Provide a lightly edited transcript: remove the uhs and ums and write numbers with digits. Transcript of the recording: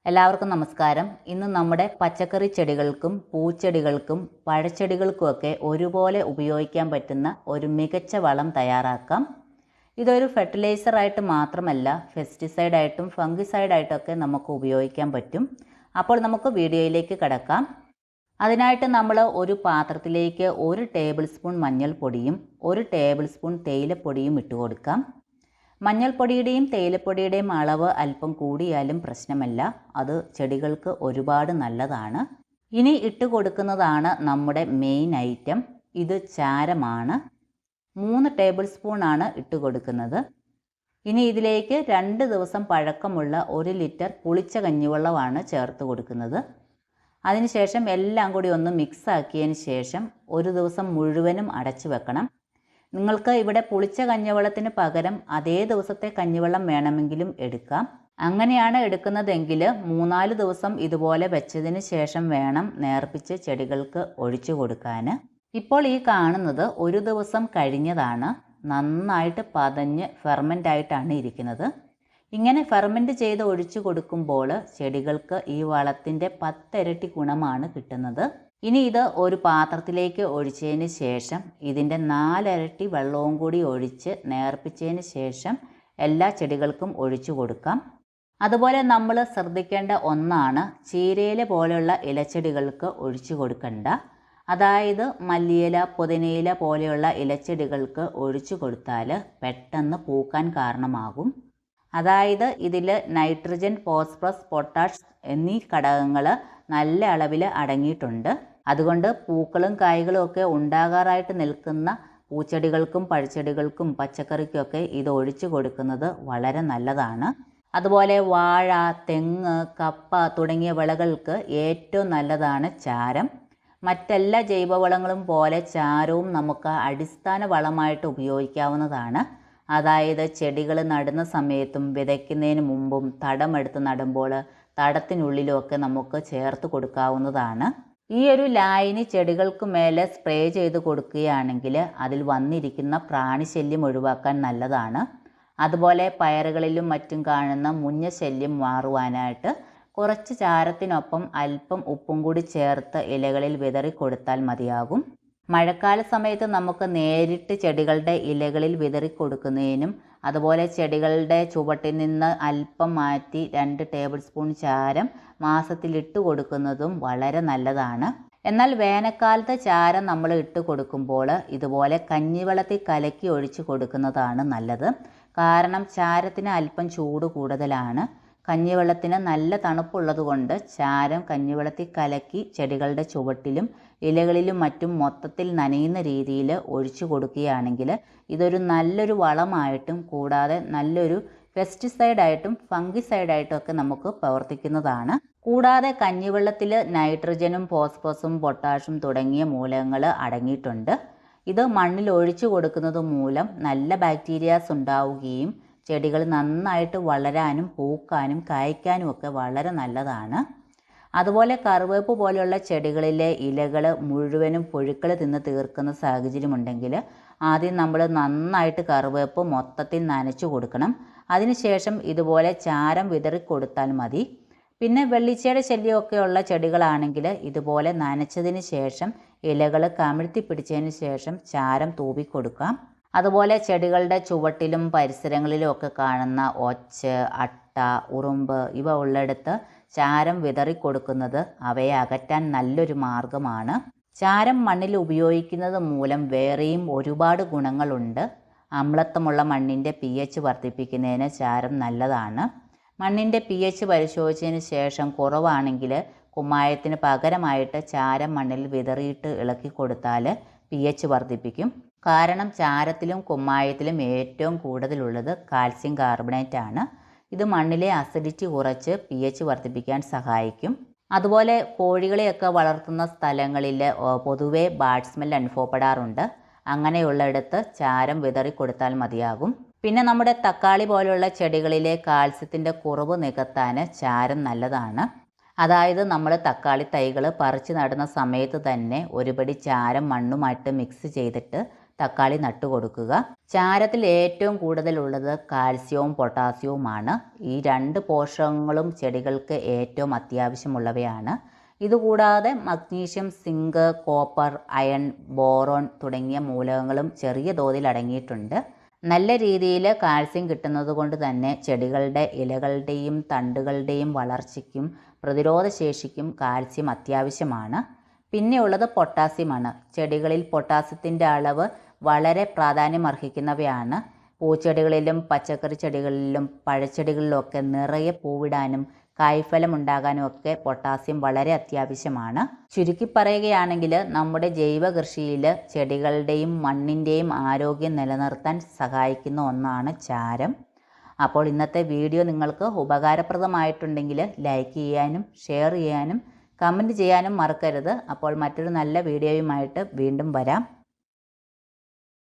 എല്ലാവർക്കും നമസ്കാരം. ഇന്ന് നമ്മുടെ പച്ചക്കറി ചെടികൾക്കും പൂച്ചെടികൾക്കും പഴച്ചെടികൾക്കുമൊക്കെ ഒരുപോലെ ഉപയോഗിക്കാൻ പറ്റുന്ന ഒരു മികച്ച വളം തയ്യാറാക്കാം. ഇതൊരു ഫെർട്ടിലൈസറായിട്ട് മാത്രമല്ല, പെസ്റ്റിസൈഡായിട്ടും ഫംഗിസൈഡായിട്ടൊക്കെ നമുക്ക് ഉപയോഗിക്കാൻ പറ്റും. അപ്പോൾ നമുക്ക് വീഡിയോയിലേക്ക് കടക്കാം. അതിനായിട്ട് നമ്മൾ ഒരു പാത്രത്തിലേക്ക് 1 ടേബിൾ സ്പൂൺ മഞ്ഞൾപ്പൊടിയും 1 ടേബിൾ സ്പൂൺ തേയിലപ്പൊടിയും ഇട്ട് കൊടുക്കാം. മഞ്ഞൾപ്പൊടിയുടെയും തേയിലപ്പൊടിയുടെയും അളവ് അല്പം കൂടിയാലും പ്രശ്നമല്ല, അത് ചെടികൾക്ക് ഒരുപാട് നല്ലതാണ്. ഇനി ഇട്ട് കൊടുക്കുന്നതാണ് നമ്മുടെ മെയിൻ ഐറ്റം. ഇത് ചാരമാണ്. 3 ടേബിൾ സ്പൂണാണ് ഇട്ട് കൊടുക്കുന്നത്. ഇനി ഇതിലേക്ക് 2 ദിവസം പഴക്കമുള്ള 1 ലിറ്റർ പുളിച്ച കഞ്ഞിവെള്ളമാണ് ചേർത്ത് കൊടുക്കുന്നത്. അതിനുശേഷം എല്ലാം കൂടി ഒന്ന് മിക്സ് ആക്കിയതിന് ശേഷം 1 ദിവസം മുഴുവനും അടച്ചു വെക്കണം. നിങ്ങൾക്ക് ഇവിടെ പുളിച്ച കഞ്ഞിവെള്ളത്തിന് പകരം അതേ ദിവസത്തെ കഞ്ഞിവെള്ളം വേണമെങ്കിലും എടുക്കാം. അങ്ങനെയാണ് എടുക്കുന്നതെങ്കിൽ 3-4 ദിവസം ഇതുപോലെ വെച്ചതിന് ശേഷം വേണം നേർപ്പിച്ച് ചെടികൾക്ക് ഒഴിച്ചു കൊടുക്കാൻ. ഇപ്പോൾ ഈ കാണുന്നത് 1 ദിവസം കഴിഞ്ഞതാണ്. നന്നായിട്ട് പതഞ്ഞ് ഫെർമെൻ്റ് ആയിട്ടാണ് ഇരിക്കുന്നത്. ഇങ്ങനെ ഫെർമെൻ്റ് ചെയ്ത് ഒഴിച്ചു കൊടുക്കുമ്പോൾ ചെടികൾക്ക് ഈ വളത്തിൻ്റെ 10 ഇരട്ടി ഗുണമാണ് കിട്ടുന്നത്. ഇനി ഇത് ഒരു പാത്രത്തിലേക്ക് ഒഴിച്ചതിന് ശേഷം ഇതിൻ്റെ 4 ഇരട്ടി വെള്ളവും കൂടി ഒഴിച്ച് നേർപ്പിച്ചതിന് ശേഷം എല്ലാ ചെടികൾക്കും ഒഴിച്ചു കൊടുക്കാം. അതുപോലെ നമ്മൾ ശ്രദ്ധിക്കേണ്ട ഒന്നാണ്, ചീരയില പോലെയുള്ള ഇലച്ചെടികൾക്ക് ഒഴിച്ചു കൊടുക്കണ്ട. അതായത് മല്ലിയില, പുതിനയില പോലെയുള്ള ഇലച്ചെടികൾക്ക് ഒഴിച്ചു കൊടുത്താൽ പെട്ടെന്ന് പൂക്കാൻ കാരണമാകും. അതായത് ഇതിൽ നൈട്രജൻ, ഫോസ്ഫറസ്, പൊട്ടാഷ് എന്നീ ഘടകങ്ങൾ നല്ല അളവിൽ അടങ്ങിയിട്ടുണ്ട്. അതുകൊണ്ട് പൂക്കളും കായ്കളും ഒക്കെ ഉണ്ടാകാറായിട്ട് നിൽക്കുന്ന പൂച്ചെടികൾക്കും പഴച്ചെടികൾക്കും പച്ചക്കറിക്കൊക്കെ ഇത് ഒഴിച്ചു കൊടുക്കുന്നത് വളരെ നല്ലതാണ്. അതുപോലെ വാഴ, തെങ്ങ്, കപ്പ തുടങ്ങിയ വിളകൾക്ക് ഏറ്റവും നല്ലതാണ് ചാരം. മറ്റെല്ലാ ജൈവവളങ്ങളും പോലെ ചാരവും നമുക്ക് അടിസ്ഥാന വളമായിട്ട് ഉപയോഗിക്കാവുന്നതാണ്. അതായത് ചെടികൾ നടുന്ന സമയത്തും വിതയ്ക്കുന്നതിന് മുമ്പും തടമെടുത്ത് നടുമ്പോൾ തടത്തിനുള്ളിലുമൊക്കെ നമുക്ക് ചേർത്ത് കൊടുക്കാവുന്നതാണ്. ഈ ഒരു ലായനി ചെടികൾക്ക് മേലെ സ്പ്രേ ചെയ്ത് കൊടുക്കുകയാണെങ്കിൽ അതിൽ വന്നിരിക്കുന്ന പ്രാണിശല്യം ഒഴിവാക്കാൻ നല്ലതാണ്. അതുപോലെ പയറുകളിലും മറ്റും കാണുന്ന മുഞ്ഞ ശല്യം മാറുവാനായിട്ട് കുറച്ച് ചാരത്തിനൊപ്പം അല്പം ഉപ്പും കൂടി ചേർത്ത് ഇലകളിൽ വിതറി കൊടുത്താൽ മതിയാകും. മഴക്കാല സമയത്ത് നമുക്ക് നേരിട്ട് ചെടികളുടെ ഇലകളിൽ വിതറി കൊടുക്കുന്നതിനും അതുപോലെ ചെടികളുടെ ചുവട്ടിൽ നിന്ന് അല്പം മാറ്റി 2 ടേബിൾ സ്പൂൺ ചാരം മാസത്തിൽ ഇട്ട് കൊടുക്കുന്നതും വളരെ നല്ലതാണ്. എന്നാൽ വേനൽക്കാലത്ത് ചാരം നമ്മൾ ഇട്ട് കൊടുക്കുമ്പോൾ ഇതുപോലെ കഞ്ഞിവെള്ളത്തിൽ കലക്കി ഒഴിച്ച് കൊടുക്കുന്നതാണ് നല്ലത്. കാരണം ചാരത്തിന് അല്പം ചൂട് കൂടുതലാണ്. കഞ്ഞിവെള്ളത്തിന് നല്ല തണുപ്പുള്ളത് കൊണ്ട് ചാരം കഞ്ഞിവെള്ളത്തിൽ കലക്കി ചെടികളുടെ ചുവട്ടിലും ഇലകളിലും മറ്റും മൊത്തത്തിൽ നനയുന്ന രീതിയിൽ ഒഴിച്ചു കൊടുക്കുകയാണെങ്കിൽ ഇതൊരു നല്ലൊരു വളമായിട്ടും കൂടാതെ നല്ലൊരു പെസ്റ്റിസൈഡായിട്ടും ഫംഗിസൈഡായിട്ടും ഒക്കെ നമുക്ക് പ്രവർത്തിക്കുന്നതാണ്. കൂടാതെ കഞ്ഞിവെള്ളത്തിൽ നൈട്രജനും ഫോസ്ഫറസും പൊട്ടാഷും തുടങ്ങിയ മൂലകങ്ങൾ അടങ്ങിയിട്ടുണ്ട്. ഇത് മണ്ണിൽ ഒഴിച്ചു കൊടുക്കുന്നത് മൂലം നല്ല ബാക്ടീരിയാസ് ഉണ്ടാവുകയും ചെടികൾ നന്നായിട്ട് വളരാനും പൂക്കാനും കായ്ക്കാനും ഒക്കെ വളരെ നല്ലതാണ്. അതുപോലെ കറിവേപ്പ് പോലെയുള്ള ചെടികളിലെ ഇലകൾ മുഴുവനും പുഴുക്കൾ തിന്ന് തീർക്കുന്ന സാഹചര്യമുണ്ടെങ്കിൽ ആദ്യം നമ്മൾ നന്നായിട്ട് കറിവേപ്പ് മൊത്തത്തിൽ നനച്ചു കൊടുക്കണം. അതിനുശേഷം ഇതുപോലെ ചാരം വിതറി കൊടുത്താൽ മതി. പിന്നെ വെള്ളിച്ചയുടെ ശല്യമൊക്കെ ഉള്ള ചെടികളാണെങ്കിൽ ഇതുപോലെ നനച്ചതിന് ശേഷം ഇലകൾ കമിഴ്ത്തി പിടിച്ചതിന് ശേഷം ചാരം തൂവി കൊടുക്കാം. അതുപോലെ ചെടികളുടെ ചുവട്ടിലും പരിസരങ്ങളിലും ഒക്കെ കാണുന്ന ഒച്ച്, അട്ട, ഉറുമ്പ് ഇവ ഉള്ളിടത്ത് ചാരം വിതറി കൊടുക്കുന്നത് അവയെ അകറ്റാൻ നല്ലൊരു മാർഗമാണ്. ചാരം മണ്ണിൽ ഉപയോഗിക്കുന്നത് മൂലം വേറെയും ഒരുപാട് ഗുണങ്ങളുണ്ട്. അമ്ലത്വമുള്ള മണ്ണിൻ്റെ pH വർദ്ധിപ്പിക്കുന്നതിന് ചാരം നല്ലതാണ്. മണ്ണിൻ്റെ pH പരിശോധിച്ചതിന് ശേഷം കുറവാണെങ്കിൽ കുമ്മായത്തിന് പകരമായിട്ട് ചാരം മണ്ണിൽ വിതറിയിട്ട് ഇളക്കി കൊടുത്താൽ pH വർദ്ധിപ്പിക്കും. കാരണം ചാരത്തിലും കുമ്മായത്തിലും ഏറ്റവും കൂടുതലുള്ളത് കാൽസ്യം കാർബണേറ്റ് ആണ്. ഇത് മണ്ണിലെ അസിഡിറ്റി കുറച്ച് pH വർദ്ധിപ്പിക്കാൻ സഹായിക്കും. അതുപോലെ കോഴികളെയൊക്കെ വളർത്തുന്ന സ്ഥലങ്ങളിൽ പൊതുവെ ബാഡ് സ്മെൽ അനുഭവപ്പെടാറുണ്ട്. അങ്ങനെയുള്ളിടത്ത് ചാരം വിതറി കൊടുത്താൽ മതിയാകും. പിന്നെ നമ്മുടെ തക്കാളി പോലെയുള്ള ചെടികളിലെ കാൽസ്യത്തിൻ്റെ കുറവ് നികത്താൻ ചാരം നല്ലതാണ്. അതായത് നമ്മൾ തക്കാളി തൈകൾ പറിച്ച് നടുന്ന സമയത്ത് തന്നെ ഒരുപടി ചാരം മണ്ണുമായിട്ട് മിക്സ് ചെയ്തിട്ട് തക്കാളി നട്ടു കൊടുക്കുക. ചാരത്തിൽ ഏറ്റവും കൂടുതലുള്ളത് കാൽസ്യവും പൊട്ടാസ്യവുമാണ്. ഈ 2 പോഷകങ്ങളും ചെടികൾക്ക് ഏറ്റവും അത്യാവശ്യമുള്ളവയാണ്. ഇതുകൂടാതെ magnesium, zinc, copper, iron, boron തുടങ്ങിയ മൂലകങ്ങളും ചെറിയ തോതിൽ അടങ്ങിയിട്ടുണ്ട്. നല്ല രീതിയിൽ കാൽസ്യം കിട്ടുന്നത് കൊണ്ട് തന്നെ ചെടികളുടെ ഇലകളുടെയും തണ്ടുകളുടെയും വളർച്ചയ്ക്കും പ്രതിരോധശേഷിക്കും കാൽസ്യം അത്യാവശ്യമാണ്. പിന്നെയുള്ളത് പൊട്ടാസ്യമാണ്. ചെടികളിൽ പൊട്ടാസ്യത്തിൻ്റെ അളവ് വളരെ പ്രാധാന്യമർഹിക്കുന്നവയാണ്. പൂച്ചെടികളിലും പച്ചക്കറി ചെടികളിലും പഴച്ചെടികളിലുമൊക്കെ നിറയെ പൂവിടാനും കായ്ഫലം ഉണ്ടാകാനും ഒക്കെ പൊട്ടാസ്യം വളരെ അത്യാവശ്യമാണ്. ചുരുക്കി പറയുകയാണെങ്കിൽ നമ്മുടെ ജൈവ കൃഷിയിൽ ചെടികളുടെയും മണ്ണിൻ്റെയും ആരോഗ്യം നിലനിർത്താൻ സഹായിക്കുന്ന ഒന്നാണ് ചാരം. അപ്പോൾ ഇന്നത്തെ വീഡിയോ നിങ്ങൾക്ക് ഉപകാരപ്രദമായിട്ടുണ്ടെങ്കിൽ ലൈക്ക് ചെയ്യാനും ഷെയർ ചെയ്യാനും കമൻറ്റ് ചെയ്യാനും മറക്കരുത്. അപ്പോൾ മറ്റൊരു നല്ല വീഡിയോയുമായിട്ട് വീണ്ടും വരാം.